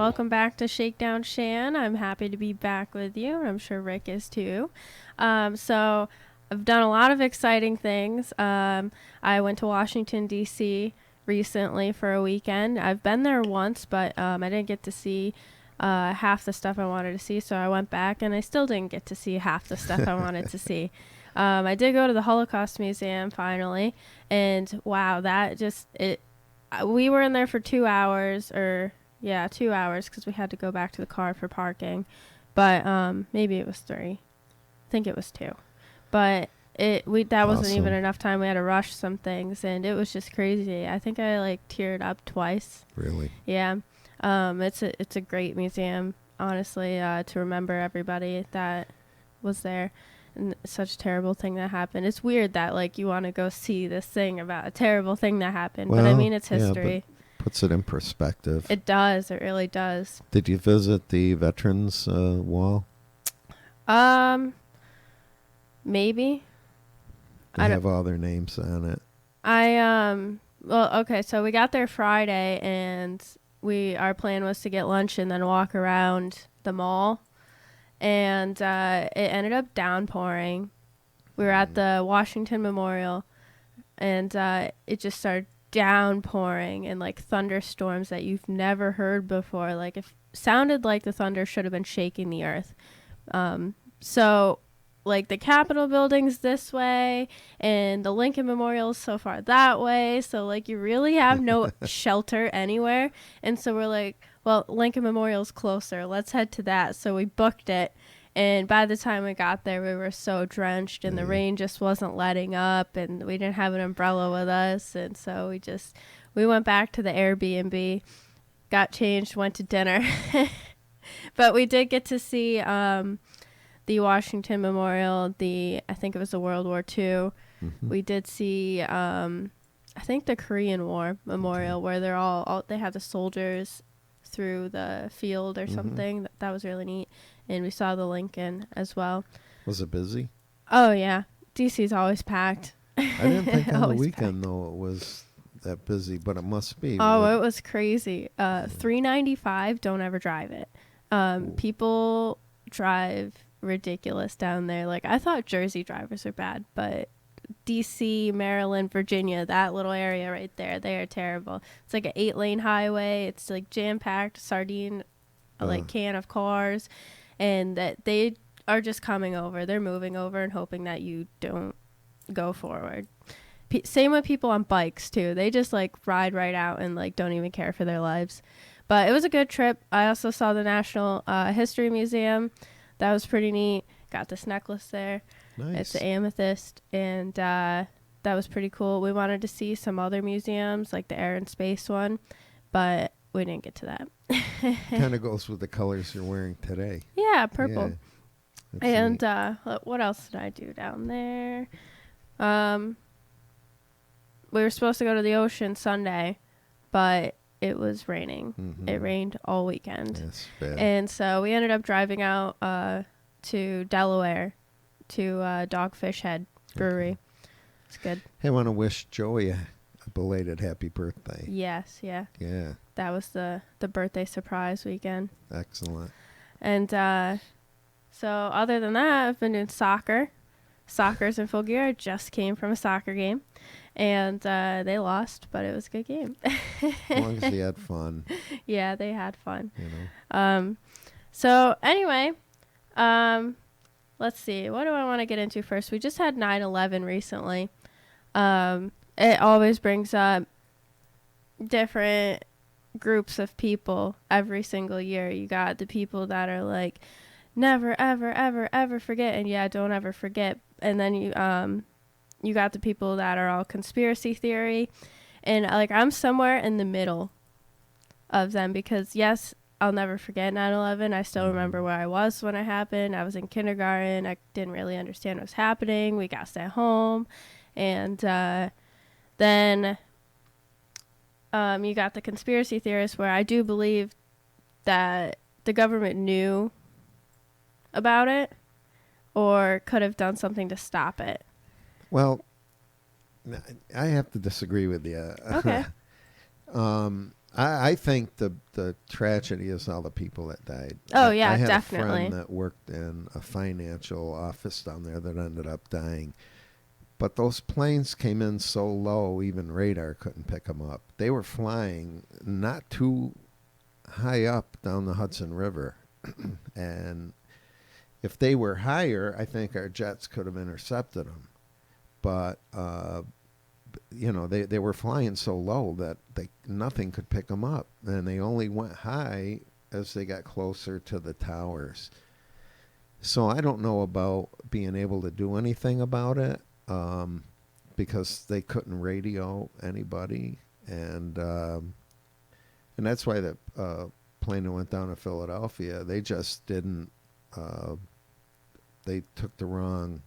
welcome back to Shakedown Shan. I'm happy to be back with you. I'm sure Rick is too. So I've done a lot of exciting things. I went to Washington, D.C. recently for a weekend. I've been there once, but I didn't get to see half the stuff I wanted to see, so I went back, and I still didn't get to see half the stuff I wanted to see. I did go to the Holocaust Museum finally, and wow, we were in there for 2 hours, 2 hours, because we had to go back to the car for parking. But maybe it was 3. I think it was 2. But that wasn't even enough time. We had to rush some things, and it was just crazy. I think I teared up twice. Really? Yeah. It's a great museum, honestly, to remember everybody that was there. And such a terrible thing that happened. It's weird that you want to go see this thing about a terrible thing that happened. Well, but I mean, it's history. Yeah, but puts it in perspective. It does. It really does. Did you visit the Veterans Wall? Maybe. They have all their names on it. Well, okay, so we got there Friday, and our plan was to get lunch and then walk around the mall. And it ended up downpouring. We were at the Washington Memorial, and it just started downpouring in thunderstorms that you've never heard before. It sounded like the thunder should have been shaking the earth. So the Capitol building's this way, and the Lincoln Memorial is so far that way. So you really have no shelter anywhere. And so we're like, well, Lincoln Memorial's closer. Let's head to that. So we booked it. And by the time we got there, we were so drenched, and the rain just wasn't letting up, and we didn't have an umbrella with us. And so we went back to the Airbnb, got changed, went to dinner. But we did get to see the Washington Memorial, I think it was the World War II. Mm-hmm. We did see, I think, the Korean War Memorial, where they have the soldiers through the field or something. That was really neat. And we saw the Lincoln as well. Was it busy? Oh, yeah. DC's always packed. I didn't think on the weekend, though, it was that busy, but it must be. Oh, it was crazy. $3.95, don't ever drive it. People drive ridiculous down there. I thought Jersey drivers are bad, but DC, Maryland, Virginia, that little area right there, they are terrible. It's an 8-lane highway. It's jam-packed, sardine can of cars, and that they are just coming over. They're moving over and hoping that you don't go forward. Same with people on bikes too. They just ride right out and don't even care for their lives. But it was a good trip. I also saw the National History Museum. That was pretty neat. Got this necklace there. Nice. It's the amethyst, and that was pretty cool. We wanted to see some other museums, like the Air and Space one, but we didn't get to that. Kind of goes with the colors you're wearing today. Yeah, purple. Yeah, and what else did I do down there? We were supposed to go to the ocean Sunday, but it was raining. Mm-hmm. It rained all weekend. Yes, bad. And so we ended up driving out to Delaware to Dogfish Head Brewery. Okay. It's good. Hey, I want to wish Joey a belated happy birthday. Yes, yeah. Yeah. That was the birthday surprise weekend. Excellent. And so other than that, I've been doing soccer. Soccer's in full gear. I just came from a soccer game. And they lost, but it was a good game. As long as they had fun. Yeah, they had fun. So anyway, let's see. What do I want to get into first? We just had 9/11 recently. It always brings up different groups of people every single year. You got the people that are never, ever, ever, ever forget. And yeah, don't ever forget. And then you got the people that are all conspiracy theory. And I'm somewhere in the middle of them because yes, I'll never forget 9/11. I still remember where I was when it happened. I was in kindergarten. I didn't really understand what was happening. We got sent home. And then you got the conspiracy theorists where I do believe that the government knew about it or could have done something to stop it. Well, I have to disagree with you. Okay. I think the tragedy is all the people that died. Oh, I had definitely. a friend that worked in a financial office down there that ended up dying. But those planes came in so low, even radar couldn't pick them up. They were flying not too high up down the Hudson River. And if they were higher, I think our jets could have intercepted them. But, they were flying so low that nothing could pick them up. And they only went high as they got closer to the towers. So I don't know about being able to do anything about it. Because they couldn't radio anybody, and that's why the plane that went down to Philadelphia, they just didn't. They took the wrong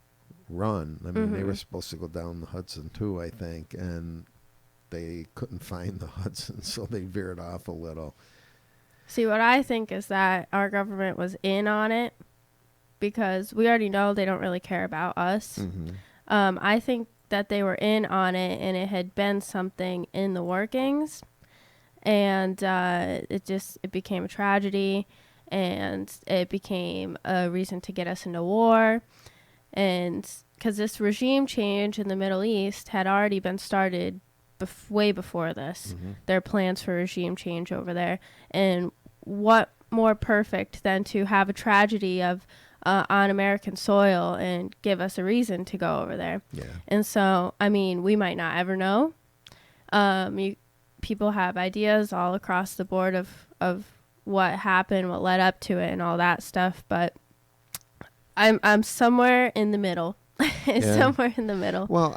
run. I mean, they were supposed to go down the Hudson too, I think, and they couldn't find the Hudson, so they veered off a little. See, what I think is that our government was in on it because we already know they don't really care about us. I think that they were in on it, and it had been something in the workings, and it became a tragedy, and it became a reason to get us into war, and because this regime change in the Middle East had already been started way before this. Their plans for regime change over there, and what more perfect than to have a tragedy of on American soil and give us a reason to go over there. Yeah. And so, I mean, we might not ever know. People have ideas all across the board of what happened, what led up to it, and all that stuff. But I'm somewhere in the middle. Somewhere in the middle. Well,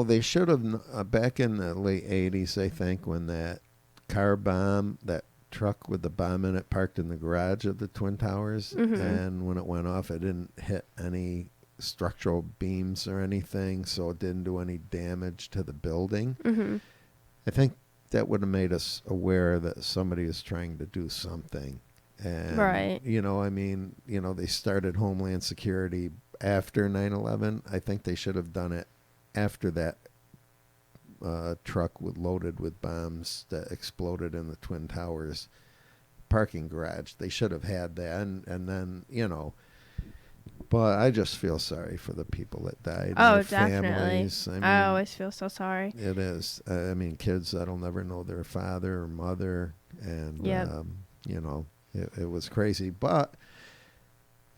they should have back in the late '80s, I think, when that car bomb, that truck with the bomb in it parked in the garage of the Twin Towers, and when it went off, it didn't hit any structural beams or anything, so it didn't do any damage to the building. I think that would have made us aware that somebody is trying to do something. And, right. They started Homeland Security after 9/11. I think they should have done it after that truck loaded with bombs that exploded in the Twin Towers parking garage. They should have had that, and then but I just feel sorry for the people that died. Oh, and their definitely. Families. I always feel so sorry. It is. Kids that'll never know their father or mother, and it was crazy. But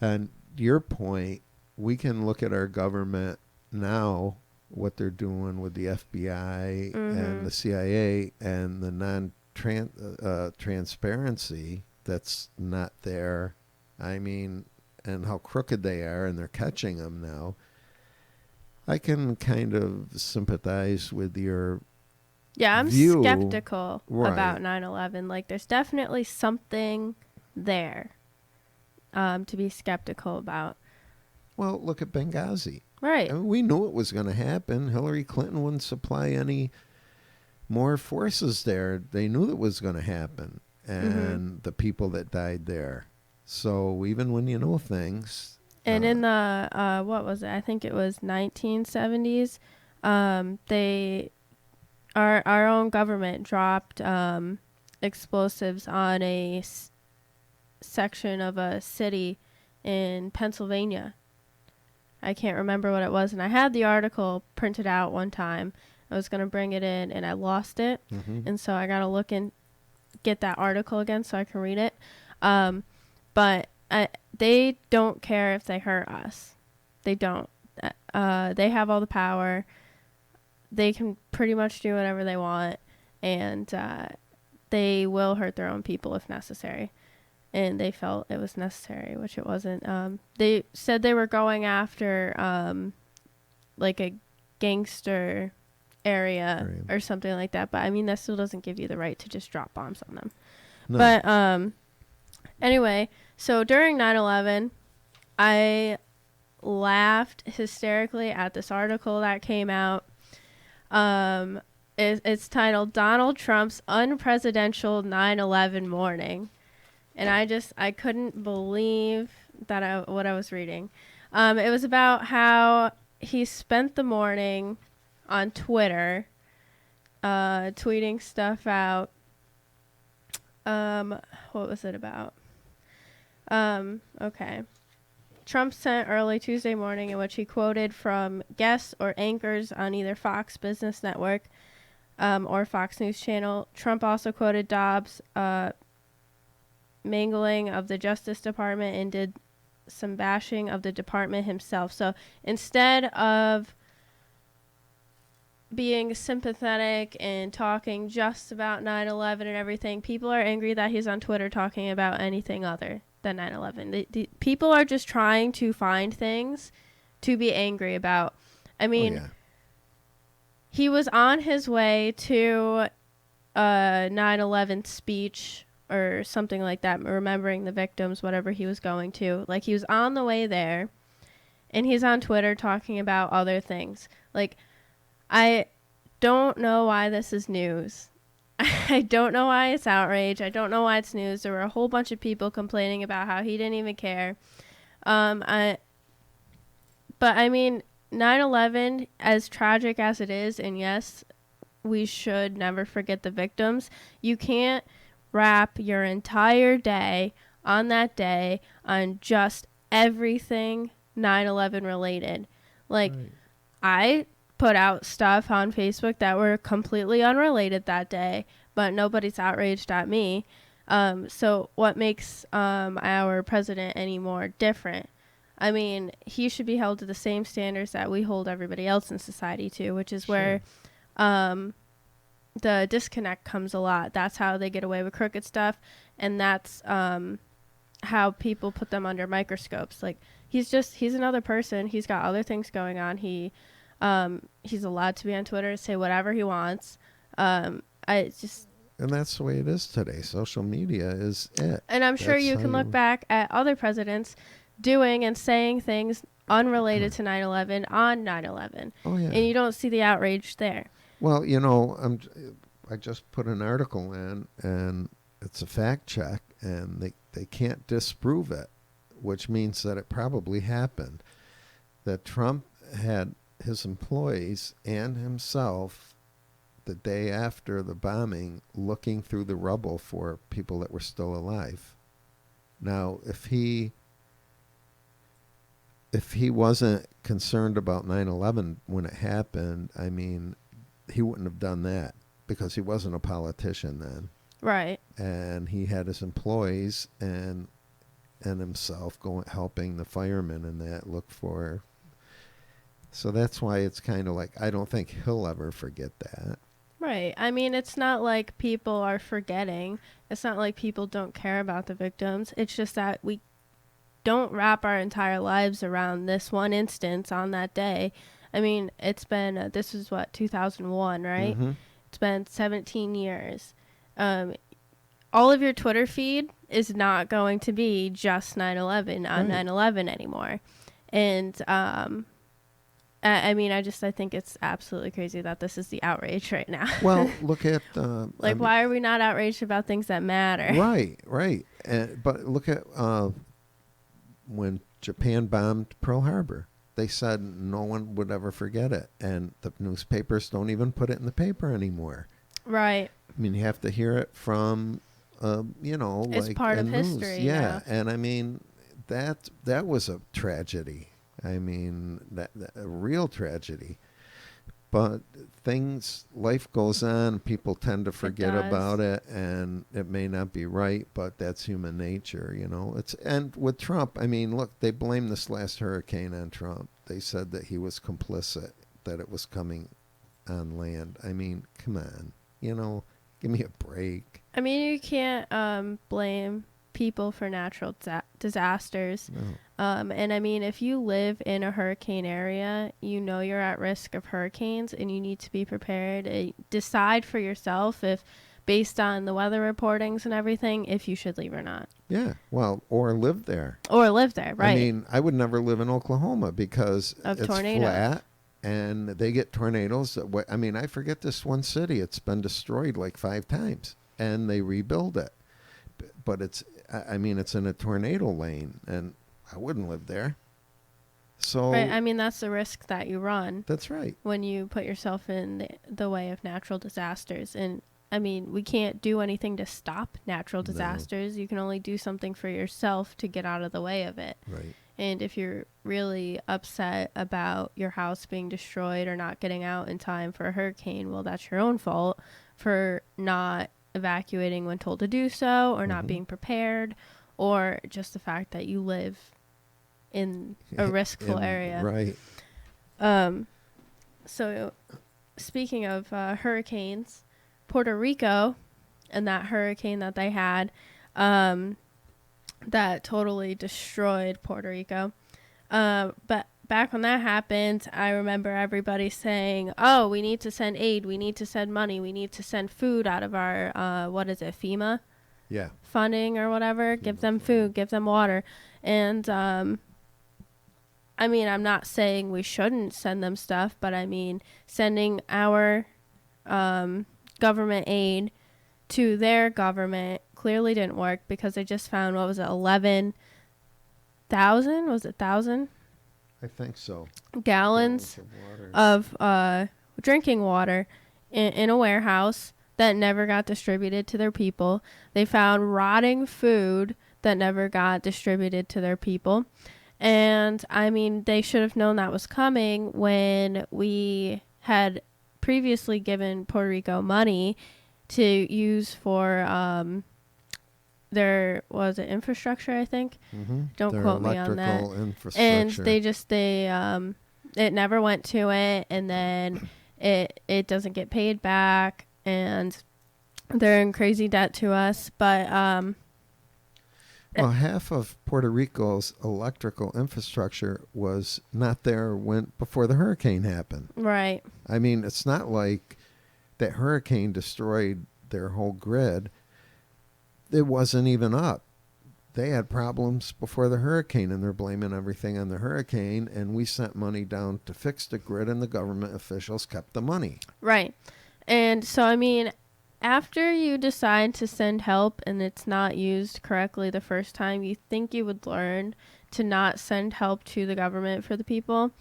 and your point, we can look at our government now, what they're doing with the FBI and the CIA, and the transparency that's not there. And how crooked they are, and they're catching them now. I can kind of sympathize with your I'm view. skeptical Right. about 9/11. Like, there's definitely something there to be skeptical about. Well, look at Benghazi. Right. We knew it was going to happen. Hillary Clinton wouldn't supply any more forces there. They knew it was going to happen, and the people that died there. So even when you know things. And in the, what was it? I think it was 1970s. Our own government dropped explosives on a section of a city in Pennsylvania. I can't remember what it was, and I had the article printed out one time. I was going to bring it in, and I lost it, and so I got to look and get that article again so I can read it. But they don't care if they hurt us. They don't. They have all the power. They can pretty much do whatever they want, and they will hurt their own people if necessary. And they felt it was necessary, which it wasn't. They said they were going after like a gangster area or something like that. But, that still doesn't give you the right to just drop bombs on them. No. But anyway, so during 9/11, I laughed hysterically at this article that came out. It's titled Donald Trump's Unpresidential 9/11 Morning. And I couldn't believe what I was reading. It was about how he spent the morning on Twitter tweeting stuff out. What was it about? Okay. Trump sent early Tuesday morning in which he quoted from guests or anchors on either Fox Business Network or Fox News Channel. Trump also quoted Dobbs' mangling of the Justice Department and did some bashing of the department himself. So instead of being sympathetic and talking just about 9/11 and everything, people are angry that he's on Twitter talking about anything other than 9/11. The people are just trying to find things to be angry about. I mean, he was on his way to a 9/11 speech or something like that, remembering the victims, whatever he was going to. Like, he was on the way there, and he's on Twitter talking about other things. Like, I don't know why this is news. I don't know why it's outrage. I don't know why it's news. There were a whole bunch of people complaining about how he didn't even care. But I mean, 9/11, as tragic as it is, and yes, we should never forget the victims, you can't wrap your entire day on that day on just everything 9/11 related. Like, right. I put out stuff on Facebook that were completely unrelated that day, but nobody's outraged at me. So what makes our president any more different? I mean, he should be held to the same standards that we hold everybody else in society to, which is where the disconnect comes a lot. That's how they get away with crooked stuff, and that's how people put them under microscopes. Like, he's another person. He's got other things going on. He's allowed to be on Twitter and say whatever he wants. And that's the way it is today. Social media is it. And I'm sure you can look back at other presidents doing and saying things unrelated to 9/11 on 9/11. Oh, yeah. And you don't see the outrage there. Well, I just put an article in, and it's a fact check, and they can't disprove it, which means that it probably happened. That Trump had his employees and himself the day after the bombing looking through the rubble for people that were still alive. Now, if he wasn't concerned about 9/11 when it happened, I mean, he wouldn't have done that because he wasn't a politician then. Right. And he had his employees and himself helping the firemen and that look for. So that's why it's kind of like, I don't think he'll ever forget that. Right. I mean, it's not like people are forgetting. It's not like people don't care about the victims. It's just that we don't wrap our entire lives around this one instance on that day. I mean, it's been, this is what, 2001, right? Mm-hmm. It's been 17 years. All of your Twitter feed is not going to be just 9/11 on 9/11 anymore. And, I mean, I think it's absolutely crazy that this is the outrage right now. Well, look at... why are we not outraged about things that matter? Right. But look at when Japan bombed Pearl Harbor. They said no one would ever forget it, and the newspapers don't even put it in the paper anymore. Right. I mean, you have to hear it from, it's part of history. Yeah, and I mean, that was a tragedy. I mean, that a real tragedy. But life goes on. People tend to forget about it, and it may not be right, but that's human nature, And with Trump, I mean, look, they blamed this last hurricane on Trump. They said that he was complicit, that it was coming on land. I mean, come on, give me a break. I mean, you can't blame people for natural disasters. No. And I mean, if you live in a hurricane area, you're at risk of hurricanes, and you need to be prepared. Decide for yourself, if based on the weather reportings and everything, if you should leave or not. Yeah, well, or live there. Right. I mean, I would never live in Oklahoma because it's tornadoes. Flat, and they get tornadoes. I mean, I forget this one city. It's been destroyed like 5 times, and they rebuild it. But it's in a tornado lane, and I wouldn't live there. So Right. I mean, that's the risk that you run that's right. when you put yourself in the way of natural disasters. And I mean, we can't do anything to stop natural No. disasters. You can only do something for yourself to get out of the way of it. Right. And if you're really upset about your house being destroyed or not getting out in time for a hurricane, well, that's your own fault for not evacuating when told to do so, or not being prepared, or just the fact that you live in a riskful area. Right. So speaking of hurricanes, Puerto Rico and that hurricane that they had, that totally destroyed Puerto Rico. But back when that happened, I remember everybody saying, oh, we need to send aid, we need to send money, we need to send food out of our, FEMA Yeah. funding or whatever. Give them food, give them water. And, I mean, I'm not saying we shouldn't send them stuff, but I mean, sending our government aid to their government clearly didn't work because they just found, what was it, 11,000? Was it 1,000? I think so. Gallons of drinking water in a warehouse that never got distributed to their people. They found rotting food that never got distributed to their people. And, I mean, they should have known that was coming when we had previously given Puerto Rico money to use for their, was it infrastructure, I think? Don't Their quote me on that. Infrastructure. And it never went to it, and then it doesn't get paid back, and they're in crazy debt to us. But well, half of Puerto Rico's electrical infrastructure was not there before the hurricane happened. Right. I mean, it's not like that hurricane destroyed their whole grid. It wasn't even up. They had problems before the hurricane, and they're blaming everything on the hurricane, and we sent money down to fix the grid, and the government officials kept the money. Right. And so, I mean, after you decide to send help and it's not used correctly the first time, you think you would learn to not send help to the government for the people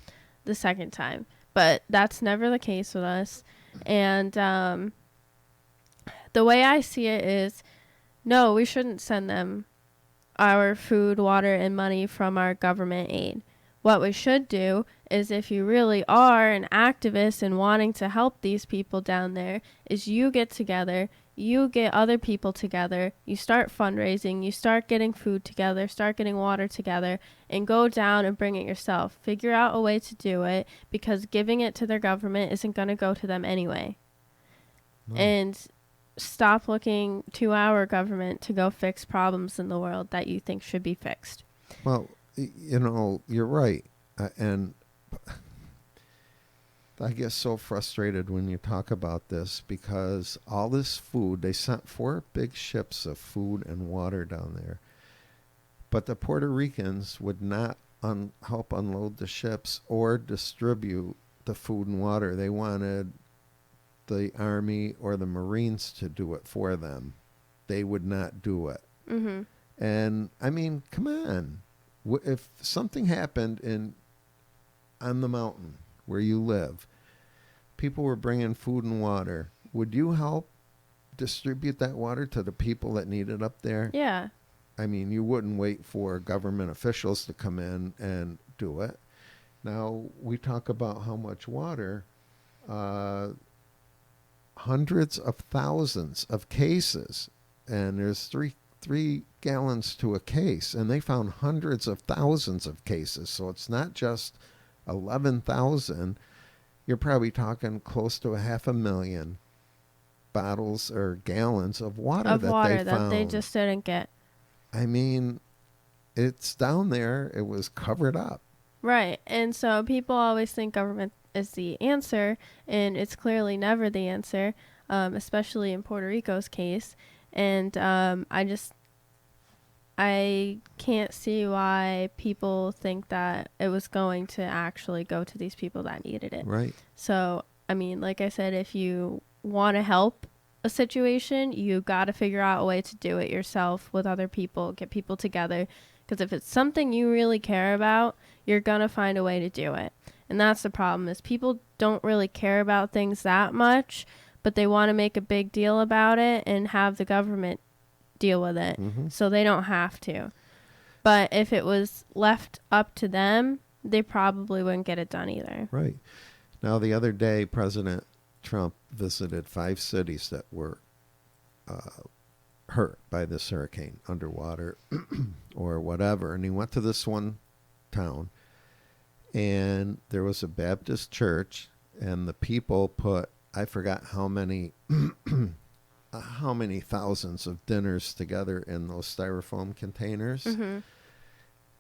the second time. But that's never the case with us. And the way I see it is, no, we shouldn't send them our food, water, and money from our government aid. What we should do is, if you really are an activist and wanting to help these people down there, is you get together, you get other people together, you start fundraising, you start getting food together, start getting water together, and go down and bring it yourself. Figure out a way to do it, because giving it to their government isn't going to go to them anyway. No. And stop looking to our government to go fix problems in the world that you think should be fixed. Well, you know, you're right. And I get so frustrated when you talk about this, because all this food, they sent 4 big ships of food and water down there. But the Puerto Ricans would not help unload the ships or distribute the food and water. They wanted the Army or the Marines to do it for them. They would not do it. Mm-hmm. And, I mean, come on. If something happened on the mountain where you live, people were bringing food and water, would you help distribute that water to the people that need it up there? Yeah. I mean, you wouldn't wait for government officials to come in and do it. Now, we talk about how much water, hundreds of thousands of cases, and there's three gallons to a case, and they found hundreds of thousands of cases. So it's not just 11,000. You're probably talking close to 500,000 bottles or gallons of water that they just didn't get. I mean, it's down there. It was covered up. Right. And so people always think government is the answer, and it's clearly never the answer, especially in Puerto Rico's case. And I can't see why people think that it was going to actually go to these people that needed it. Right. So, I mean, like I said, if you want to help a situation, you got to figure out a way to do it yourself with other people, get people together, Because if it's something you really care about, you're going to find a way to do it. And that's the problem, is people don't really care about things that much, but they want to make a big deal about it and have the government deal with it. So they don't have to. But if it was left up to them, they probably wouldn't get it done either. Right. Now, the other day, President Trump visited 5 cities that were hurt by this hurricane, underwater or whatever. And he went to this one town, and there was a Baptist church, and the people put, I forgot how many thousands of dinners together in those styrofoam containers.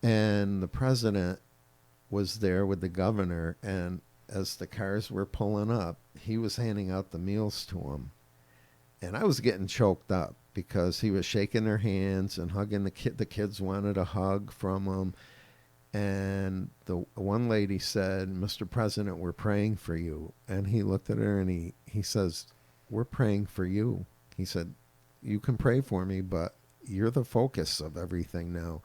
And the president was there with the governor, and as the cars were pulling up, he was handing out the meals to them. And I was getting choked up because he was shaking their hands and hugging the kid. The kids wanted a hug from him. And the one lady said, "Mr. President, we're praying for you." And he looked at her and he says, "We're praying for you." He said, "You can pray for me, but you're the focus of everything now."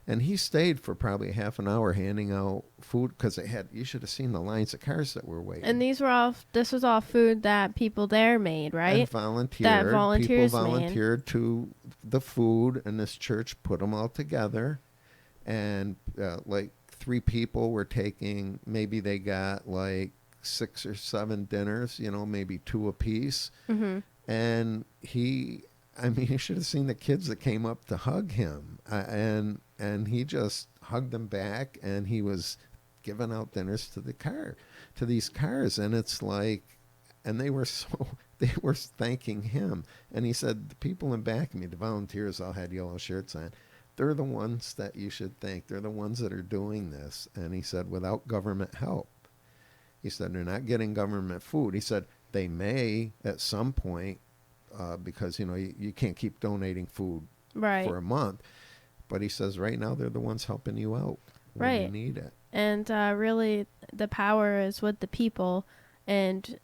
And he stayed for probably half an hour handing out food, because you should have seen the lines of cars that were waiting. And this was all food that people there made, right? And volunteered. That volunteers People volunteered to the food, and this church put them all together. And like 3 people were taking, maybe they got like 6 or 7 dinners, maybe 2 apiece. And you should have seen the kids that came up to hug him. And he just hugged them back, and he was giving out dinners to these cars. And it's like, and they were thanking him. And he said, the people in back of me, the volunteers, all had yellow shirts on. They're the ones that you should thank. They're the ones that are doing this. And he said, without government help, he said, they're not getting government food. He said, they may at some point, because, you can't keep donating food for a month. But he says right now they're the ones helping you out when you need it. And really, the power is with the people, and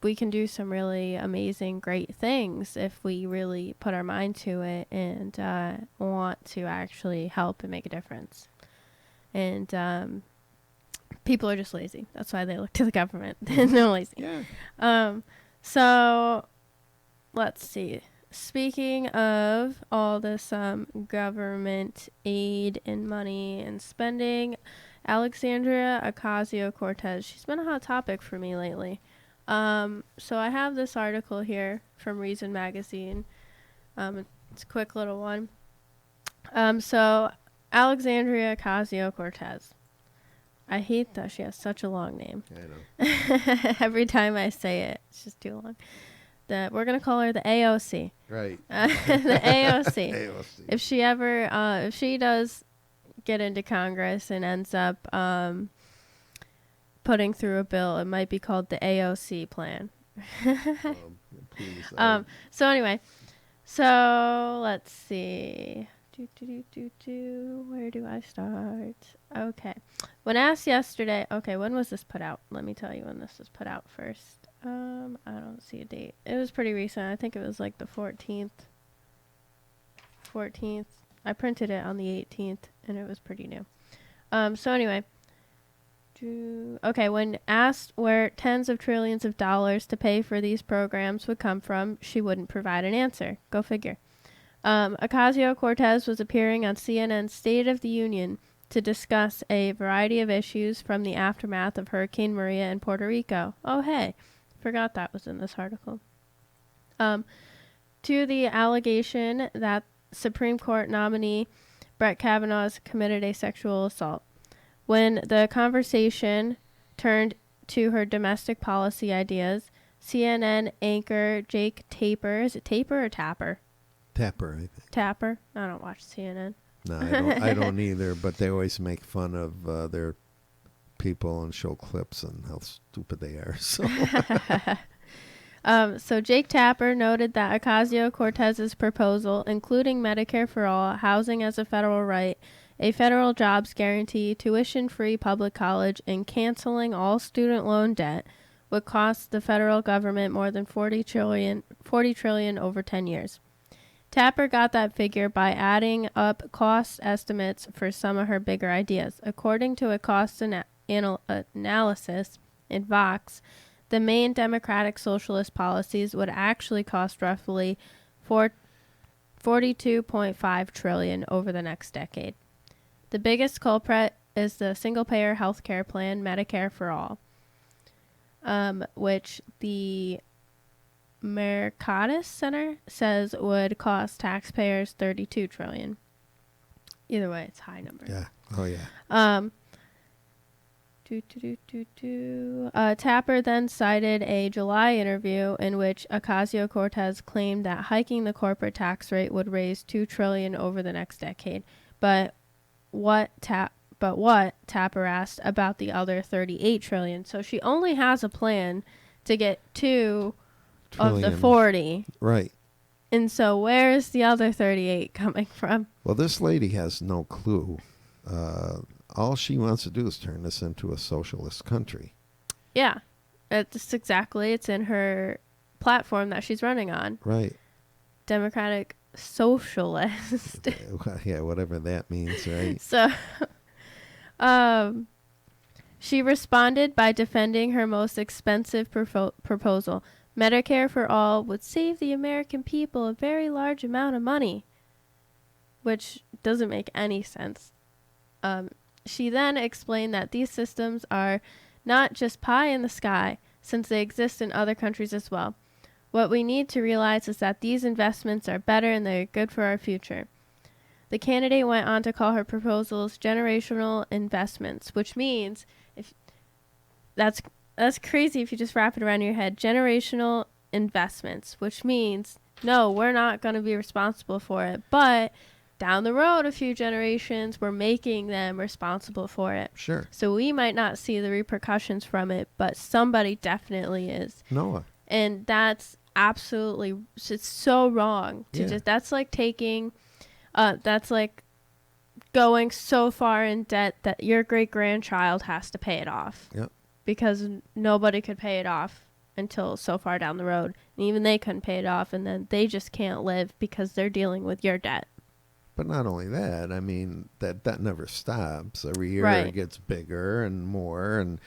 we can do some really amazing, great things if we really put our mind to it and want to actually help and make a difference. And people are just lazy. That's why they look to the government. They're lazy. Yeah. So let's see. Speaking of all this government aid and money and spending, Alexandria Ocasio-Cortez, she's been a hot topic for me lately. So I have this article here from Reason Magazine. It's a quick little one. So Alexandria Ocasio-Cortez. I hate that she has such a long name. I know. Every time I say it, it's just too long. We're going to call her the AOC. Right. The AOC. AOC. If she does get into Congress and ends up putting through a bill, it might be called the AOC plan. Please. So anyway, so let's see. Where do I start? Okay. When asked yesterday, when was this put out? Let me tell you when this was put out first. I don't see a date. It was pretty recent. I think it was like the 14th. I printed it on the 18th, and it was pretty new. So anyway. When asked where tens of trillions of dollars to pay for these programs would come from, she wouldn't provide an answer. Go figure. Ocasio-Cortez was appearing on CNN's State of the Union to discuss a variety of issues from the aftermath of Hurricane Maria in Puerto Rico. Oh, hey. Forgot that was in this article. To the allegation that Supreme Court nominee Bret Kavanaugh has committed a sexual assault. When the conversation turned to her domestic policy ideas, CNN anchor Jake Tapper, is it Tapper or Tapper? Tapper, I think. Tapper? I don't watch CNN. No, I don't either, but they always make fun of their people and show clips and how stupid they are. So Jake Tapper noted that Ocasio-Cortez's proposal, including Medicare for all, housing as a federal right, a federal jobs guarantee, tuition-free public college, and canceling all student loan debt, would cost the federal government more than $40 trillion over 10 years. Tapper got that figure by adding up cost estimates for some of her bigger ideas. According to a cost analysis in Vox, the main Democratic Socialist policies would actually cost roughly $42.5 trillion over the next decade. The biggest culprit is the single-payer health care plan, Medicare for All, which the Mercatus Center says would cost taxpayers $32 trillion. Either way, it's a high number. Yeah. Oh, yeah. Tapper then cited a July interview in which Ocasio-Cortez claimed that hiking the corporate tax rate would raise $2 trillion over the next decade. But what Tapper asked about the other $38 trillion. So she only has a plan to get $2 trillion of the 40. Right. And so where's the other 38 coming from? Well, this lady has no clue. All she wants to do is turn this into a socialist country. Yeah. It's in her platform that she's running on. Right. Democratic Socialist. Yeah, whatever that means, right? So, she responded by defending her most expensive proposal. Medicare for All would save the American people a very large amount of money, which doesn't make any sense. She then explained that these systems are not just pie in the sky, since they exist in other countries as well. What we need to realize is that these investments are better and they're good for our future. The candidate went on to call her proposals generational investments, which means that's crazy if you just wrap it around your head. Generational investments, which means, no, we're not going to be responsible for it, but down the road a few generations, we're making them responsible for it. Sure. So we might not see the repercussions from it, but somebody definitely is. Noah. And that's absolutely, it's so wrong to that's like taking, that's like going so far in debt that your great-grandchild has to pay it off. Yep. Because nobody could pay it off until so far down the road. And even they couldn't pay it off, and then they just can't live because they're dealing with your debt. But not only that, I mean, that never stops. Every year it gets bigger and more. And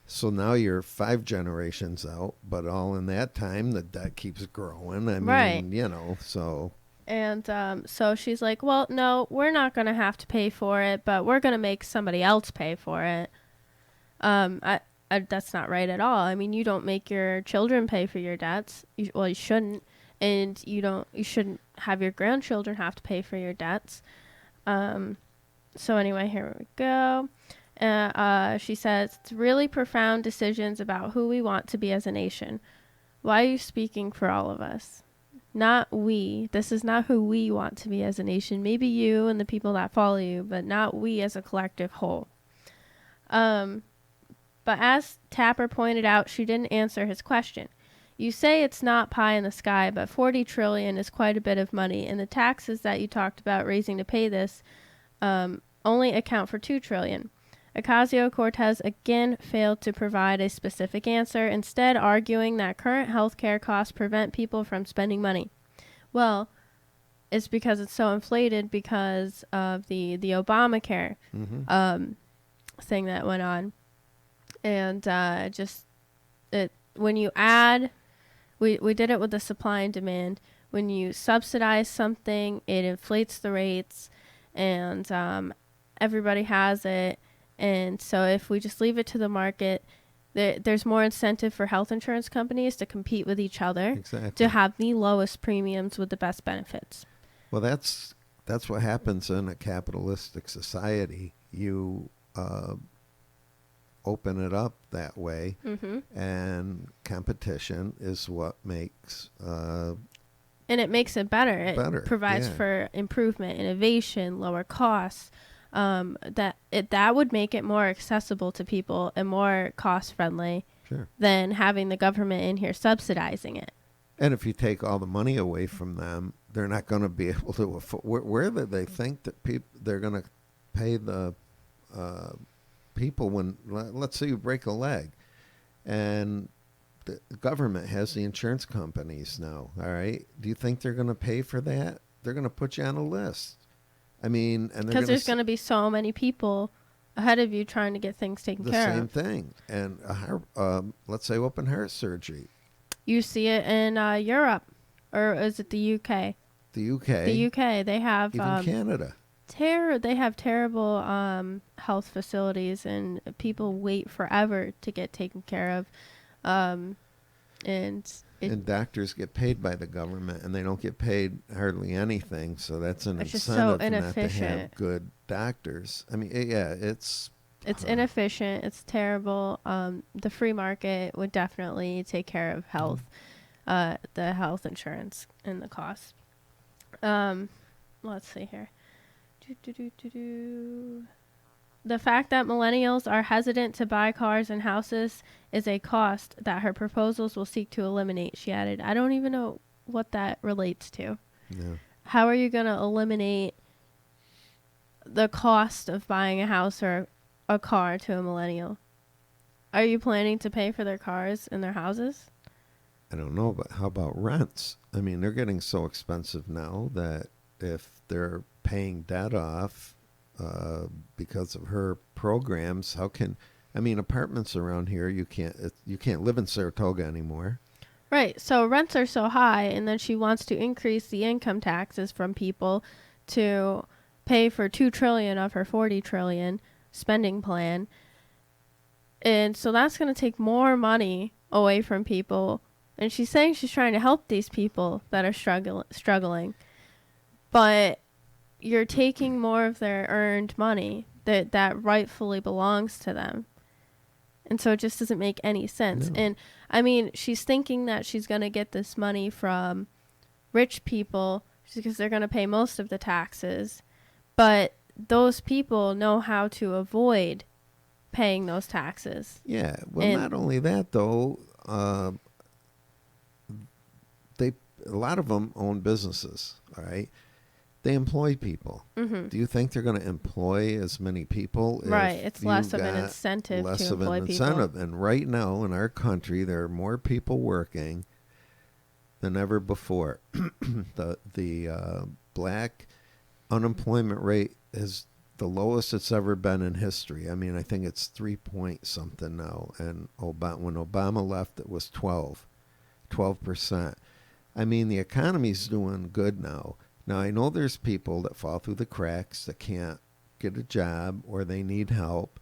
so now you're 5 generations out, but all in that time, the debt keeps growing. I mean, so. And so she's like, well, no, we're not going to have to pay for it, but we're going to make somebody else pay for it. That's not right at all. I mean, you don't make your children pay for your debts. You shouldn't. And you shouldn't have your grandchildren have to pay for your debts. So anyway, here we go. She says, it's really profound decisions about who we want to be as a nation. Why are you speaking for all of us? Not we. This is not who we want to be as a nation. Maybe you and the people that follow you, but not we as a collective whole. But as Tapper pointed out, she didn't answer his question. You say it's not pie in the sky, but $40 trillion is quite a bit of money, and the taxes that you talked about raising to pay this only account for $2 trillion. Ocasio-Cortez again failed to provide a specific answer, instead arguing that current health care costs prevent people from spending money. Well, it's because it's so inflated because of the Obamacare thing that went on. And when you add, we did it with the supply and demand. When you subsidize something, it inflates the rates, and everybody has it. And so if we just leave it to the market, there's more incentive for health insurance companies to compete with each other to have the lowest premiums with the best benefits. Well, that's what happens in a capitalistic society. You open it up that way, and competition is what makes and it makes it better. It provides for improvement, innovation, lower costs. That would make it more accessible to people and more cost friendly than having the government in here subsidizing it. And if you take all the money away from them, they're not going to be able to afford. Where do they think that they're going to pay the people when, let's say you break a leg, and the government has the insurance companies now, all right? Do you think they're going to pay for that? they're gonna put you on a list. I mean, and because there's going to be so many people ahead of you trying to get things taken care the of. same thing. And let's say open heart surgery. You see it in Europe, or is it the UK? The UK. The UK, they have even Canada. They have terrible health facilities, and people wait forever to get taken care of. And doctors get paid by the government, and they don't get paid hardly anything. So that's an it's incentive so not to have good doctors. I mean, yeah, it's inefficient. It's terrible. The free market would definitely take care of health, the health insurance and the cost. Let's see here. The fact that millennials are hesitant to buy cars and houses is a cost that her proposals will seek to eliminate, she added. I don't even know what that relates to. Yeah. How are you going to eliminate the cost of buying a house or a car to a millennial? Are you planning to pay for their cars and their houses? I don't know, but how about rents? I mean, they're getting so expensive now that if they're paying debt off because of her programs, apartments around here, you can't live in Saratoga anymore. Right. So rents are so high, and then she wants to increase the income taxes from people to pay for $2 trillion of her $40 trillion spending plan. And so that's going to take more money away from people. And she's saying she's trying to help these people that are struggling. But you're taking more of their earned money that rightfully belongs to them. And so it just doesn't make any sense. No. And I mean, she's thinking that she's going to get this money from rich people because they're going to pay most of the taxes. But those people know how to avoid paying those taxes. Yeah. Well, not only that, though, a lot of them own businesses, all right? They employ people. Mm-hmm. Do you think they're going to employ as many people? Right. It's less of an incentive to employ people. And right now in our country, there are more people working than ever before. The black unemployment rate is the lowest it's ever been in history. I mean, I think it's 3 point something now. And when Obama left, it was 12%. I mean, the economy's doing good now. Now, I know there's people that fall through the cracks that can't get a job or they need help.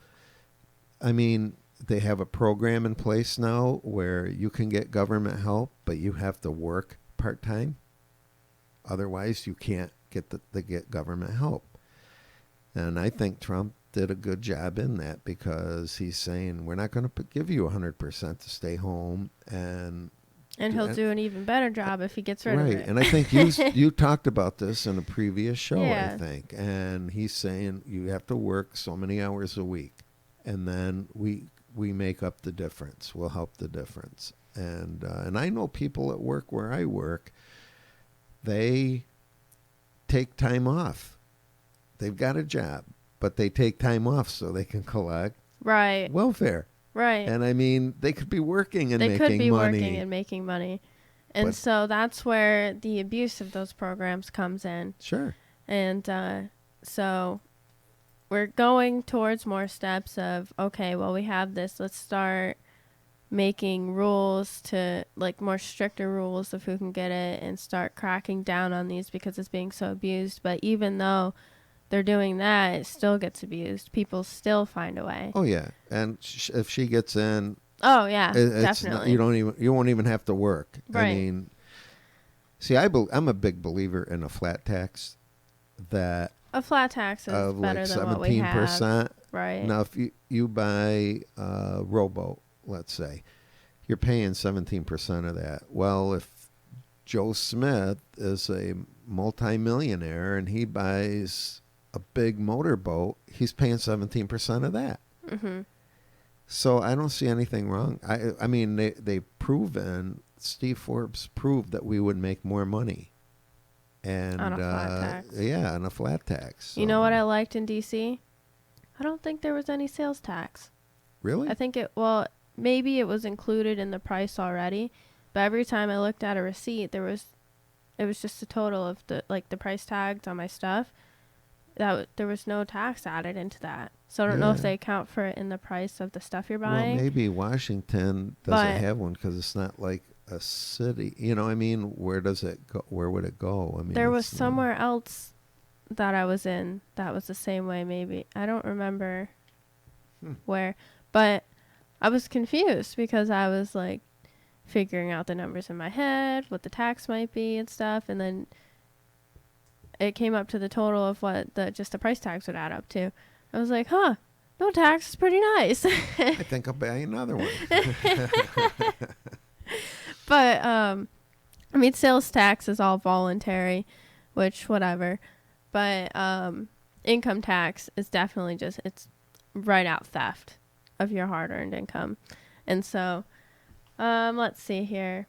I mean, they have a program in place now where you can get government help, but you have to work part-time. Otherwise, you can't get get government help. And I think Trump did a good job in that because he's saying we're not going to give you 100% to stay home and he'll do an even better job if he gets rid of it. Right, and I think you talked about this in a previous show, yeah. I think. And he's saying you have to work so many hours a week, and then we make up the difference. We'll help the difference. And I know people at work where I work, they take time off. They've got a job, but they take time off so they can collect welfare. Right. And I mean, they could be working and making money. They could be working and making money. And so that's where the abuse of those programs comes in. Sure. And so we're going towards more steps of, okay, well, we have this. Let's start making rules to, like, more stricter rules of who can get it and start cracking down on these because it's being so abused. But even though they're doing that, it still gets abused. People still find a way. Oh yeah, and if she gets in, oh yeah, definitely. You won't even have to work. Right. I mean, see, I'm a big believer in a flat tax. That a flat tax is better than what we have. 17%. Right. Now, if you buy a rowboat, let's say, you're paying 17% of that. Well, if Joe Smith is a multimillionaire and he buys a big motorboat, he's paying 17% of that. Mm-hmm. So I don't see anything wrong. I mean, Steve Forbes proved that we would make more money. And on a flat tax. Yeah, on a flat tax. So. You know what I liked in D.C.? I don't think there was any sales tax. Really? I think maybe it was included in the price already, but every time I looked at a receipt, there was It was just the total of the price tags on my stuff. There was no tax added into that. So I don't know if they account for it in the price of the stuff you're buying. Well, maybe Washington doesn't have one because it's not like a city. You know, I mean, where does it go? Where would it go? I mean, there was somewhere else that I was in that was the same way. Maybe I don't remember where, but I was confused because I was like figuring out the numbers in my head, what the tax might be and stuff, and then it came up to the total of what just the price tags would add up to. I was like, huh, no tax is pretty nice. I think I'll buy another one. But I mean, sales tax is all voluntary, which whatever. But income tax is definitely it's right out theft of your hard-earned income. And so let's see here.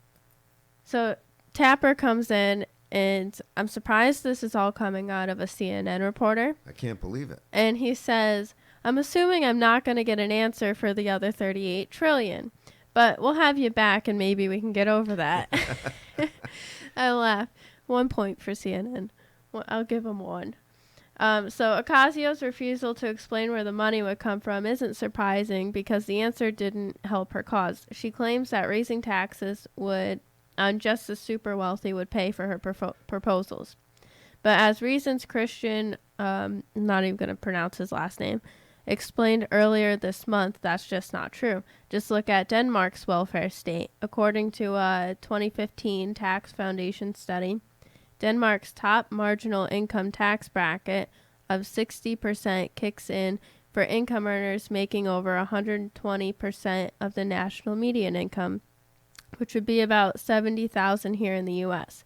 So Tapper comes in, and I'm surprised this is all coming out of a CNN reporter. I can't believe it. And he says, I'm assuming I'm not going to get an answer for the other 38 trillion, but we'll have you back and maybe we can get over that. I laugh. 1 point for CNN. Well, I'll give him 1. So Ocasio's refusal to explain where the money would come from isn't surprising because the answer didn't help her cause. She claims that raising taxes on just the super wealthy would pay for her proposals. But as Reason's Christian, not even going to pronounce his last name, explained earlier this month, that's just not true. Just look at Denmark's welfare state. According to a 2015 Tax Foundation study, Denmark's top marginal income tax bracket of 60% kicks in for income earners making over 120% of the national median income, which would be about $70,000 here in the U.S.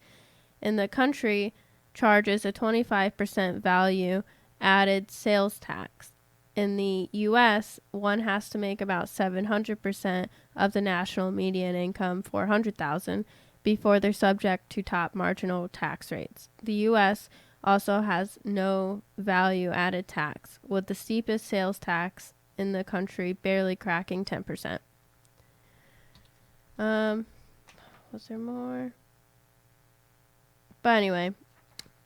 In the country, charges a 25% value added sales tax. In the U.S., one has to make about 700% of the national median income, $400,000, before they're subject to top marginal tax rates. The U.S. also has no value added tax, with the steepest sales tax in the country barely cracking 10%. Was there more? But anyway,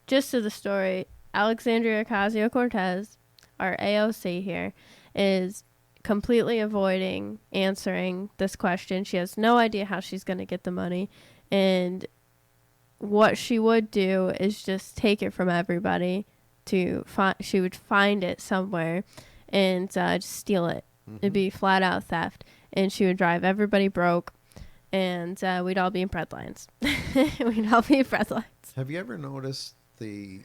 gist of the story, Alexandria Ocasio-Cortez, our AOC here, is completely avoiding answering this question. She has no idea how she's going to get the money. And what she would do is just take it from everybody she would find it somewhere and just steal it. Mm-hmm. It'd be flat out theft. And she would drive everybody broke. And we'd all be in bread lines. We'd all be in bread lines. Have you ever noticed the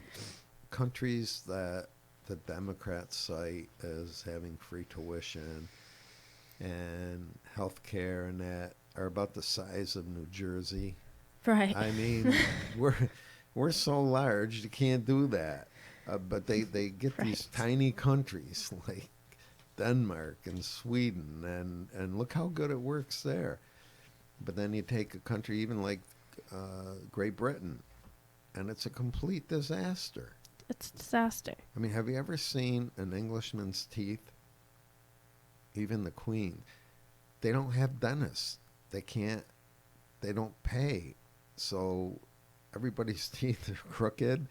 countries that the Democrats cite as having free tuition and health care and that are about the size of New Jersey? Right. I mean, we're so large you can't do that. But they get these tiny countries like Denmark and Sweden, and look how good it works there. But then you take a country even like Great Britain, and it's a complete disaster. It's a disaster. I mean, have you ever seen an Englishman's teeth? Even the Queen. They don't have dentists. They don't pay. So everybody's teeth are crooked.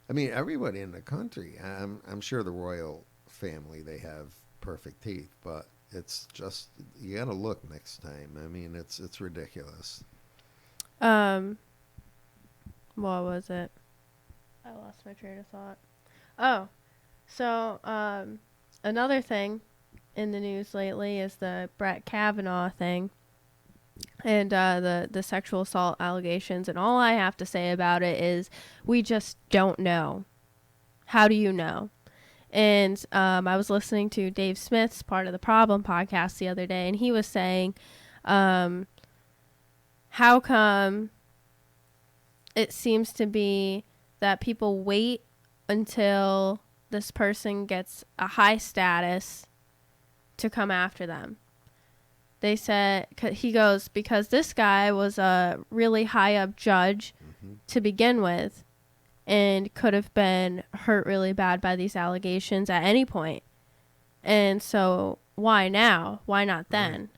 I mean, everybody in the country. I'm sure the royal family, they have perfect teeth, but it's just, you got to look next time. I mean, it's ridiculous. What was it? I lost my train of thought. Oh, so another thing in the news lately is the Bret Kavanaugh thing and the sexual assault allegations. And all I have to say about it is we just don't know. How do you know? And I was listening to Dave Smith's Part of the Problem podcast the other day, and he was saying, how come it seems to be that people wait until this person gets a high status to come after them? They said, he goes, because this guy was a really high up judge to begin with and could have been hurt really bad by these allegations at any point. And so why now? Why not then?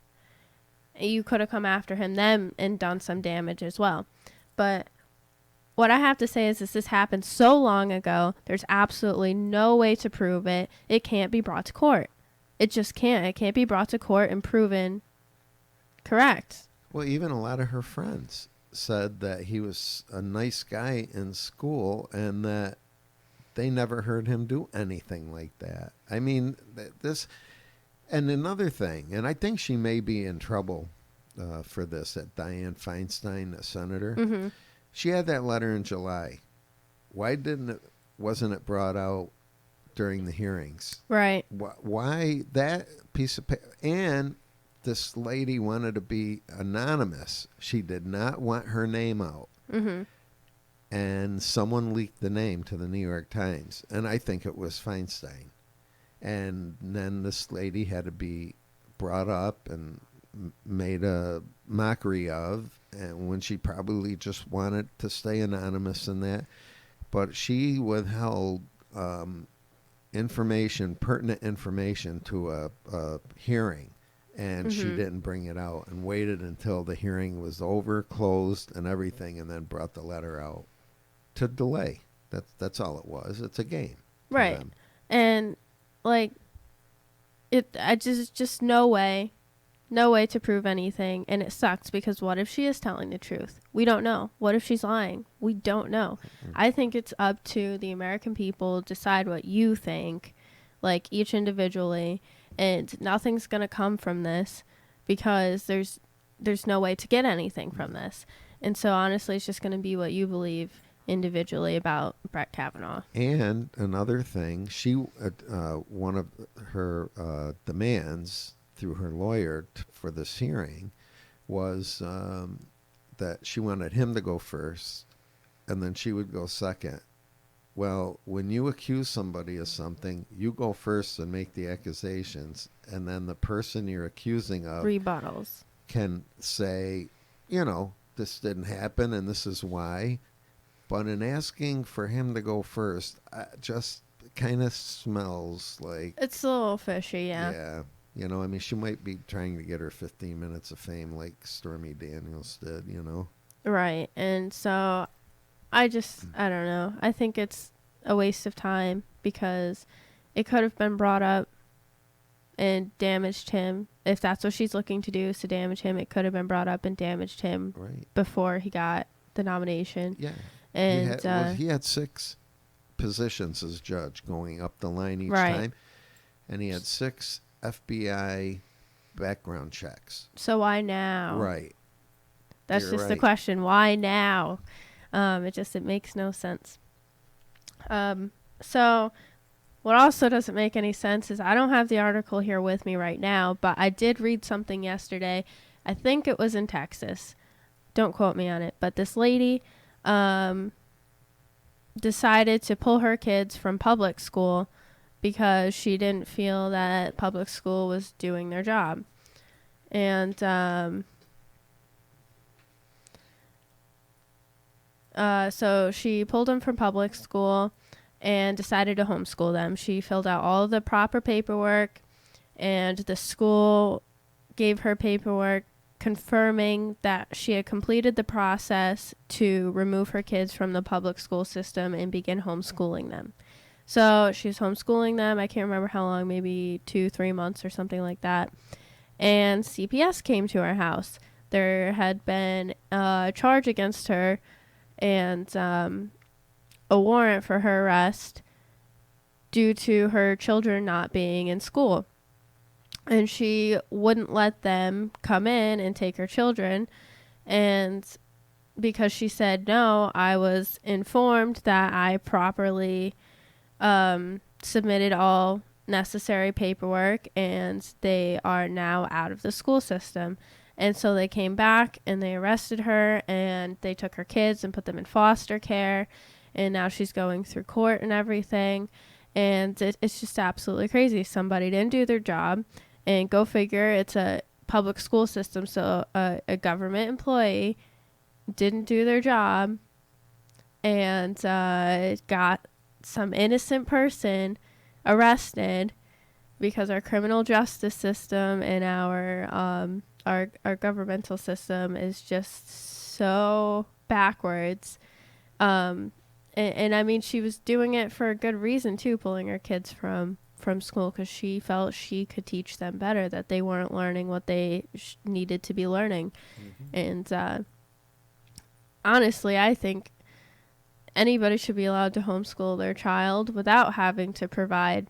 Right. You could have come after him then and done some damage as well. But what I have to say is this happened so long ago. There's absolutely no way to prove it. It can't be brought to court. It just can't. It can't be brought to court and proven correct. Well, even a lot of her friends said that he was a nice guy in school and that they never heard him do anything like that. I mean, this... And another thing, and I think she may be in trouble for this, that Dianne Feinstein, a senator, Mm-hmm. she had that letter in July. Why wasn't it brought out during the hearings? Right. Why that piece of paper? And this lady wanted to be anonymous. She did not want her name out. Mm-hmm. And someone leaked the name to the New York Times, and I think it was Feinstein. And then this lady had to be brought up and made a mockery of, and when she probably just wanted to stay anonymous in that. But she withheld pertinent information to a hearing, and she didn't bring it out and waited until the hearing was over, closed, and everything, and then brought the letter out to delay. That's all it was. It's a game. Right. And like I just no way to prove anything, and it sucks because what if she is telling the truth? We don't know. What if she's lying? We don't know. I think it's up to the American people to decide what you think, like each individually, and nothing's going to come from this because there's no way to get anything from this. And so honestly, it's just going to be what you believe individually about Brett Kavanaugh. And another thing, she one of her demands through her lawyer for this hearing was that she wanted him to go first, and then she would go second. Well, when you accuse somebody of something, you go first and make the accusations, and then the person you're accusing of rebuttals can say, this didn't happen and this is why. But in asking for him to go first, just kind of smells like... It's a little fishy, yeah. Yeah. She might be trying to get her 15 minutes of fame like Stormy Daniels did, Right. And so I don't know. I think it's a waste of time because it could have been brought up and damaged him. If that's what she's looking to do, is to damage him, it could have been brought up and damaged him before he got the nomination. Yeah. And he had 6 positions as judge going up the line each time, and he had 6 FBI background checks. So why now? Right. That's just the question. Why now? It makes no sense. So what also doesn't make any sense is I don't have the article here with me right now, but I did read something yesterday. I think it was in Texas. Don't quote me on it, but this lady decided to pull her kids from public school because she didn't feel that public school was doing their job. And so she pulled them from public school and decided to homeschool them. She filled out all the proper paperwork, and the school gave her paperwork confirming that she had completed the process to remove her kids from the public school system and begin homeschooling them. So she was homeschooling them. I can't remember how long, maybe 2-3 months or something like that. And CPS came to our house. There had been a charge against her and a warrant for her arrest due to her children not being in school. And she wouldn't let them come in and take her children. And because she said no, I was informed that I properly submitted all necessary paperwork and they are now out of the school system. And so they came back and they arrested her and they took her kids and put them in foster care. And now she's going through court and everything. And it's just absolutely crazy. Somebody didn't do their job. And go figure, it's a public school system, so a government employee didn't do their job and got some innocent person arrested because our criminal justice system and our governmental system is just so backwards And I mean, she was doing it for a good reason too, pulling her kids from school because she felt she could teach them better, that they weren't learning what they needed to be learning. And honestly, I think anybody should be allowed to homeschool their child without having to provide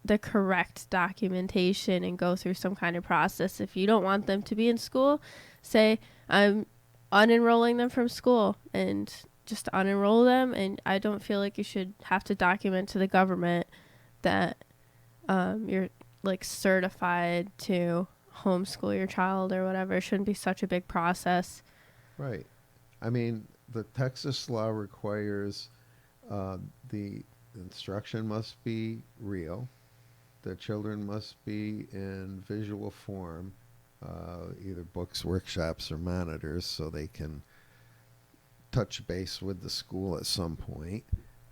the correct documentation and go through some kind of process. If you don't want them to be in school, say, I'm unenrolling them from school, and just unenroll them. And I don't feel like you should have to document to the government that you're like certified to homeschool your child or whatever. It shouldn't be such a big process. Right. I mean, the Texas law requires the instruction must be real. The children must be in visual form, either books, workshops, or monitors, so they can touch base with the school at some point.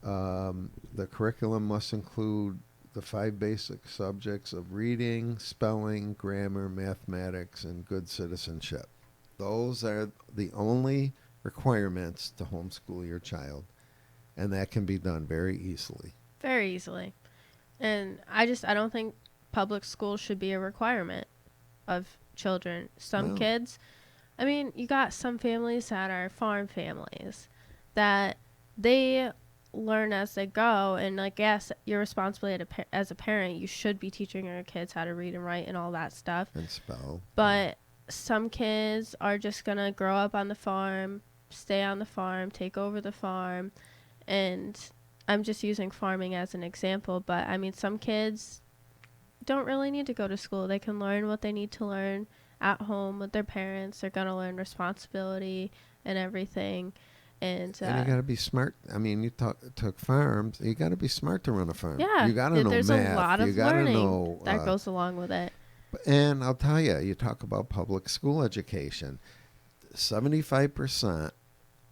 The curriculum must include the 5 basic subjects of reading, spelling, grammar, mathematics, and good citizenship. Those are the only requirements to homeschool your child, and that can be done very easily. Very easily. And I don't think public school should be a requirement of children. Some kids, I mean, you got some families that are farm families that they learn as they go, and like, yes, you're responsible as a parent. You should be teaching your kids how to read and write and all that stuff. And spell. But some kids are just going to grow up on the farm, stay on the farm, take over the farm. And I'm just using farming as an example, but I mean, some kids don't really need to go to school. They can learn what they need to learn at home with their parents. They're going to learn responsibility and everything. And you got to be smart. I mean, you took farms. You got to be smart to run a farm. Yeah, you got to know there's math. a lot of you got to learning know that goes along with it. And I'll tell you, you talk about public school education. 75%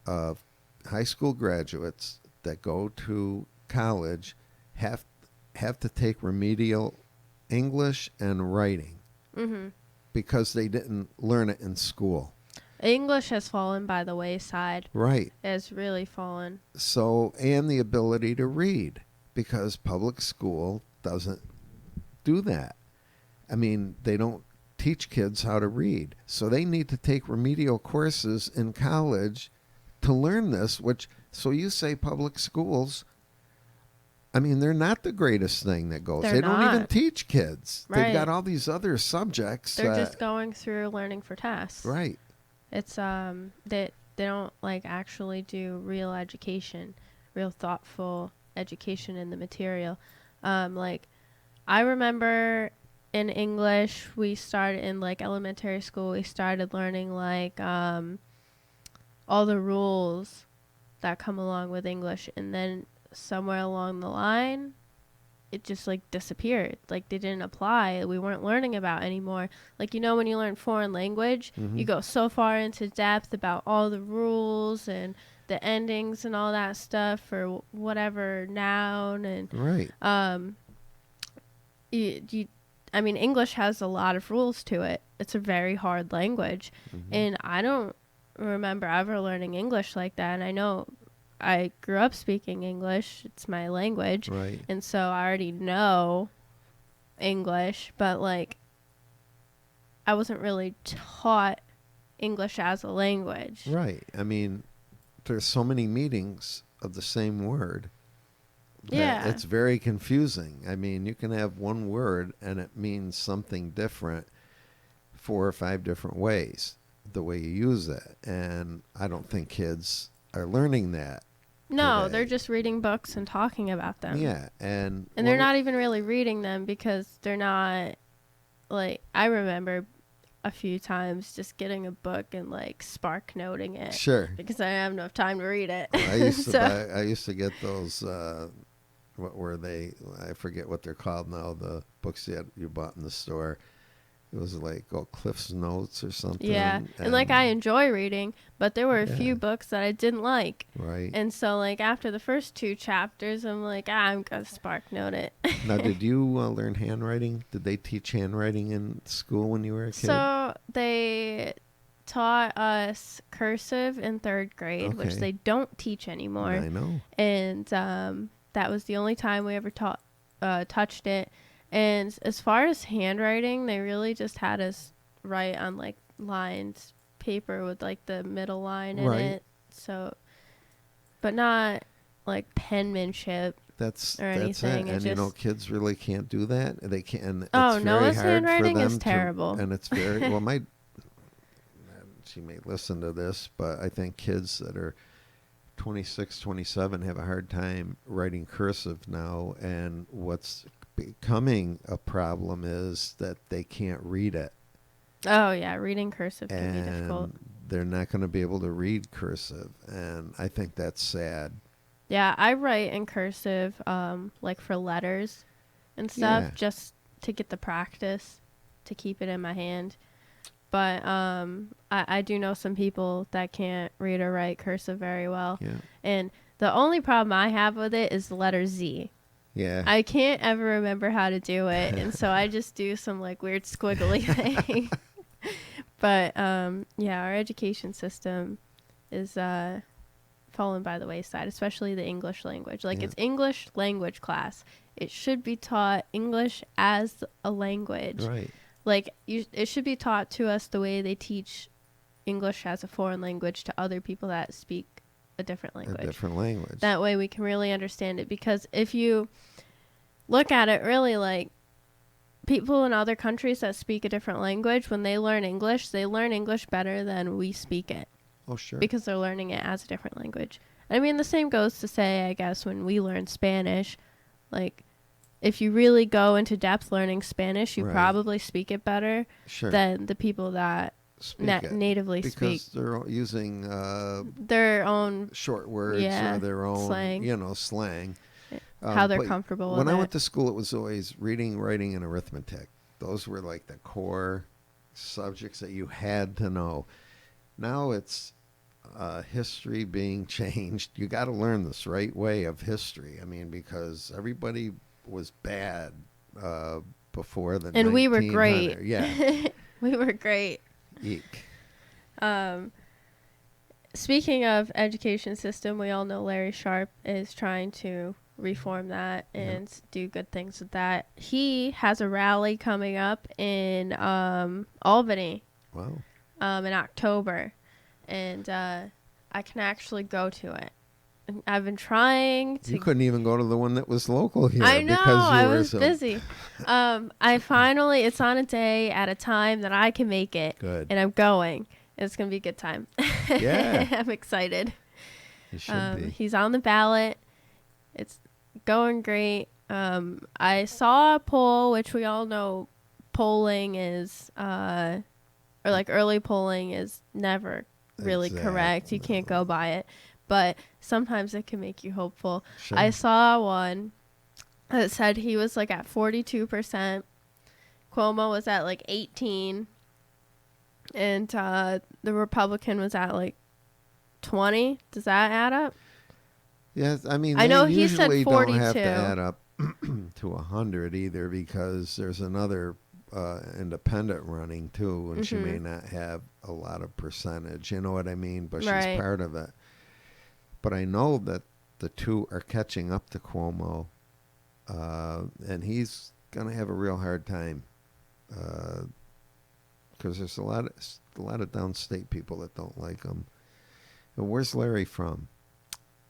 of high school graduates that go to college have to take remedial English and writing because they didn't learn it in school. English has fallen by the wayside. Right. It's really fallen. So, and the ability to read, because public school doesn't do that. I mean, they don't teach kids how to read. So they need to take remedial courses in college to learn this, so you say public schools, I mean, they're not the greatest thing that goes. They don't even teach kids. Right. They've got all these other subjects. They're just going through learning for tasks. Right. It's they don't like actually do real education, real thoughtful education in the material. Like I remember in English, we started in like elementary school, we started learning like all the rules that come along with English, and then somewhere along the line it just like disappeared. Like they didn't apply. We weren't learning about anymore. Like, you know, when you learn foreign language, you go so far into depth about all the rules and the endings and all that stuff for whatever noun and right. I mean, English has a lot of rules to it. It's a very hard language, and I don't remember ever learning English like that. And I know I grew up speaking English. It's my language. Right. And so I already know English, but like I wasn't really taught English as a language. Right. I mean, there's so many meanings of the same word. Yeah. It's very confusing. I mean, you can have one word and it means something different 4 or 5 different ways, the way you use it. And I don't think kids are learning that. No, today. they're just reading books and talking about them. Yeah, and they're not even really reading them because they're not, like, I remember a few times just getting a book and like spark noting it. Sure. Because I didn't have enough time to read it. I used to get those what were they? I forget what they're called now, the books you bought in the store. It was like Cliff's Notes or something. Yeah, and like I enjoy reading, but there were a few books that I didn't like. Right. And so like after the first 2 chapters, I'm like, I'm going to spark note it. Now, did you learn handwriting? Did they teach handwriting in school when you were a kid? So they taught us cursive in 3rd grade, which Okay. they don't teach anymore. I know. And that was the only time we ever touched it. And as far as handwriting, they really just had us write on like lined paper with like the middle line in Right. it. So, but not like penmanship. That's Or anything. it. It And you know, just- kids really can't do that. They can't. It's Oh, very Noah's hard handwriting for them is terrible. and it's very well. She may listen to this, but I think kids that are 26, 27 have a hard time writing cursive now. And what's becoming a problem is that they can't read it. Oh yeah, reading cursive can be difficult. And they're not going to be able to read cursive. And I think that's sad. Yeah, I write in cursive, like for letters and stuff, Yeah. just to get the practice, to keep it in my hand. But I do know some people that can't read or write cursive very well. Yeah. And the only problem I have with it is the letter Z. Yeah. I can't ever remember how to do it, and so I just do some like weird squiggly thing. But yeah, our education system is fallen by the wayside, especially the English language. Like, Yeah. it's English language class. It should be taught English as a language. Right. Like, it should be taught to us the way they teach English as a foreign language to other people that speak a different language. A different language. That way we can really understand it. Because if you look at it really, like, people in other countries that speak a different language, when they learn English better than we speak it. Oh, sure. Because they're learning it as a different language. I mean, the same goes to say, I guess, when we learn Spanish, like, if you really go into depth learning Spanish, you Right. probably speak it better Sure. than the people that Speak it. natively speak Because they're using their own, short words Yeah, or their own, slang. slang. how they're But comfortable when with I it. went to school, it was always reading, writing, and arithmetic. Those were like the core subjects that you had to know. Now it's history being changed. You got to learn this right way of history. I mean, because everybody was bad before the And we were 1900. great. Yeah. We were great. Eek. Speaking of education system, we all know Larry Sharp is trying to reform that and do good things with that. He has a rally coming up in Albany Wow. in October, and I can actually go to it. And I've been trying to. You couldn't even go to the one that was local here. I know, because you I were was so busy. It's on a day at a time that I can make it. Good. And I'm going. It's going to be a good time. Yeah. I'm excited. It should be. He's on the ballot. It's going great. I saw a poll, which we all know polling is, or like early polling is never really correct. You can't go by it. But sometimes it can make you hopeful. Sure. I saw one that said he was like at 42%. Cuomo was at like 18%. And the Republican was at like 20%. Does that add up? Yes, I mean, I know they he said usually don't have 42. to add up to 100 either, because there's another independent running too, and she may not have a lot of percentage. You know what I mean? But she's Right. part of it. But I know that the two are catching up to Cuomo, and he's gonna have a real hard time because there's a lot of downstate people that don't like him. And where's Larry from?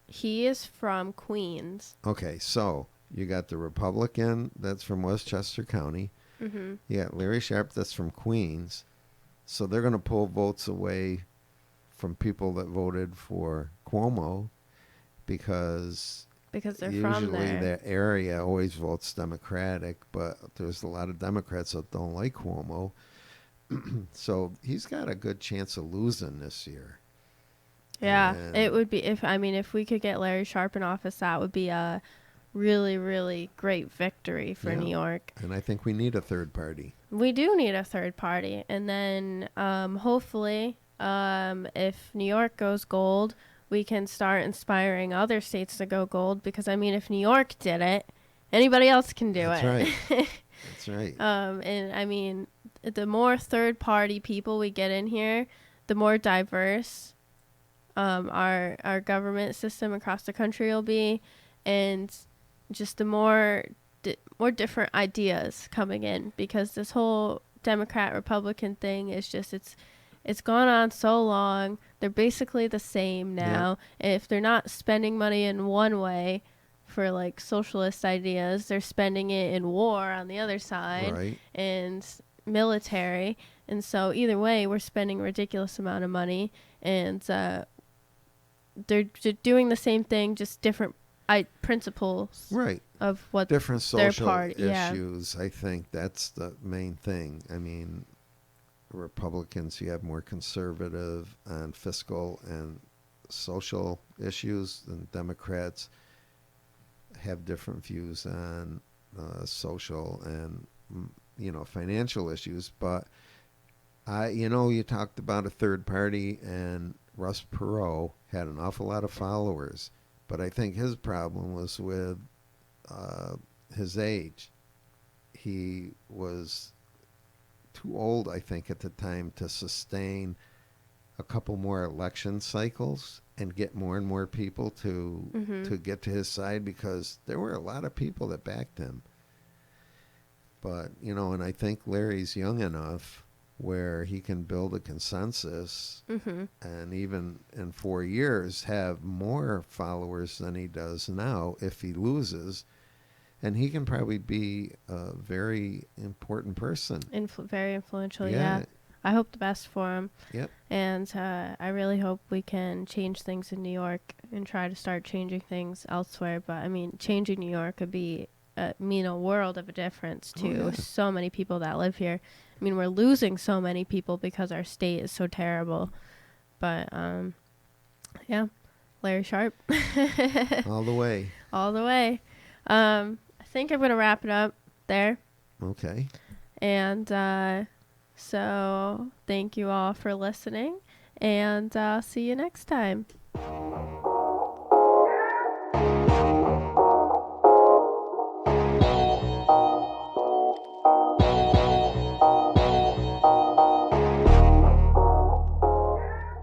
He is from Queens. Okay, so you got the Republican that's from Westchester County. Mm-hmm. You got Larry Sharp that's from Queens. So they're going to pull votes away from people that voted for Cuomo because Because they're usually from there. that area always votes Democratic, but there's a lot of Democrats that don't like Cuomo. So he's got a good chance of losing this year. Yeah, And- it would be if we could get Larry Sharp in office, that would be a really, really great victory for Yeah. New York. And I think we need a third party. We do need a third party, and then hopefully, if New York goes gold, we can start inspiring other states to go gold. Because I mean, if New York did it, anybody else can do That's it. right. That's right. And I mean, the more third party people we get in here, the more diverse our government system across the country will be, and just the more different ideas coming in, because this whole Democrat Republican thing is just it's gone on so long. They're basically the same now. Yeah. If they're not spending money in one way for like socialist ideas, they're spending it in war on the other side, right, and military. And so either way, we're spending a ridiculous amount of money, and they're doing the same thing, just different principles, right, of what different social party, issues. Yeah. I think that's the main thing. I mean, Republicans, you have more conservative on fiscal and social issues, and Democrats have different views on social and financial issues. But you talked about a third party, and Russ Perot had an awful lot of followers, but I think his problem was with his age. He was too old, I think, at the time to sustain a couple more election cycles and get more and more people to get to his side, because there were a lot of people that backed him. But, and I think Larry's young enough where he can build a consensus, and even in 4 years have more followers than he does now if he loses. And he can probably be a very important person. Very influential, yeah. I hope the best for him. Yep. And I really hope we can change things in New York and try to start changing things elsewhere. But, I mean, changing New York could mean a world of a difference to so many people that live here. I mean, we're losing so many people because our state is so terrible. But, yeah, Larry Sharp. All the way. All the way. I think I'm going to wrap it up there. Okay. And so thank you all for listening, and I'll see you next time.